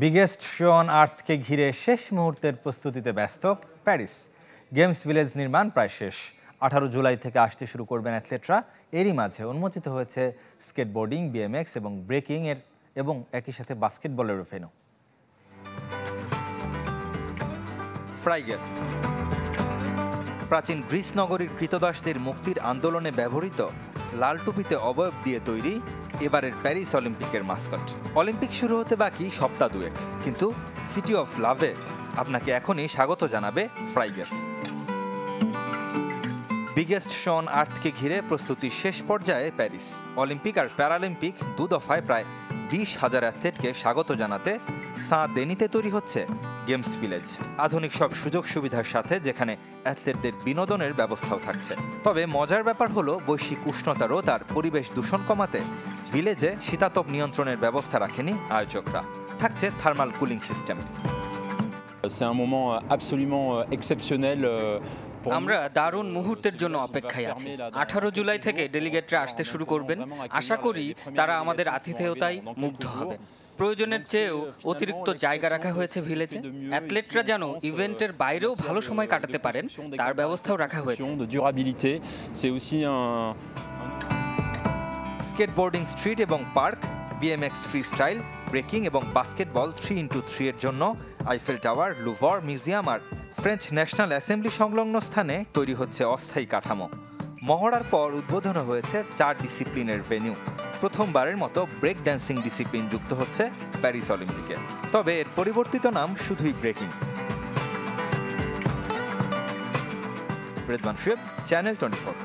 Biggest show on আর্থকে ঘিরে শেষ মুহূর্তের প্রস্তুতিতে ব্যস্ত প্যারিস। গেমস ভিলেজ নির্মাণ প্রায় শেষ। 18 জুলাই থেকে আসতে শুরু করবেন অ্যাথলেটরা। এরই মাঝে উন্মোচিত হয়েছে স্কেটবোর্ডিং, বিএমএক্স এবং ব্রেকিং এর এবং একই সাথে বাস্কেটবলেরও ভেন্যু। ফ্রাইগেস্ট প্রাচীন গ্রিস নগরীর কৃতদাসদের মুক্তির আন্দোলনে ব্যবহৃত লাল টুপিতে অবয়ব দিয়ে তৈরি এবারের প্যারিস অলিম্পিকের মাস্কট। অলিম্পিক শুরু হতে বাকি সপ্তাহ দুয়েক, কিন্তু সিটি অফ লাভে আপনাকে এখনই স্বাগত জানাবে ফ্রাইগেস্ট। বিগেস্ট শো অন আর্থকে ঘিরে প্রস্তুতির শেষ পর্যায়ে প্যারিস। অলিম্পিক আর প্যারালিম্পিক দু দফায় প্রায় 20,000 অ্যাথলেটকে স্বাগত জানাতে সাঁ দেনিতে তৈরি হচ্ছে গেমস ভিলেজ। আধুনিক সব সুযোগ সুবিধার সাথে, যেখানে অ্যাথলেটদের বিনোদনের ব্যবস্থাও থাকছে। তবে মজার ব্যাপার হলো, বৈশ্বিক উষ্ণতা রোধ আর পরিবেশ দূষণ কমাতে ভিলেজে শীতাতপ নিয়ন্ত্রণের ব্যবস্থা রাখেনি আয়োজকরা। থাকছে thermal cooling system. C'est un moment absolument exceptionnel. আমরা দারুণ মুহূর্তের জন্য অপেক্ষায় আছি। 18 জুলাই থেকে ডেলিগেটরা আসতে শুরু করবেন। আশা করি তারা আমাদের আতিথেয়তায় মুগ্ধ হবে। প্রয়োজনের চেয়েও অতিরিক্ত জায়গা রাখা হয়েছে ভিলেজে। অ্যাথলেটরা যেন ইভেন্টের বাইরেও ভালো সময় কাটাতে পারেন, তার ব্যবস্থাও রাখা হয়েছে। স্কেটবোর্ডিং স্ট্রিট এবং park, BMX free style, breaking এবং বাস্কেটবল 3x3 এর জন্য আইফেল টাওয়ার, লুভর মিউজিয়াম আর ফ্রেঞ্চ ন্যাশনাল অ্যাসেম্বলি সংলগ্ন স্থানে তৈরি হচ্ছে অস্থায়ী কাঠামো। মহড়ার পর উদ্বোধন হয়েছে 4 ডিসিপ্লিনের ভেন্যু। প্রথমবারের মতো ব্রেক ড্যান্সিং ডিসিপ্লিন যুক্ত হচ্ছে প্যারিস অলিম্পিকে। তবে এর পরিবর্তিত নাম শুধুই ব্রেকিং। রেদওয়ান শুয়েব, চ্যানেল 24।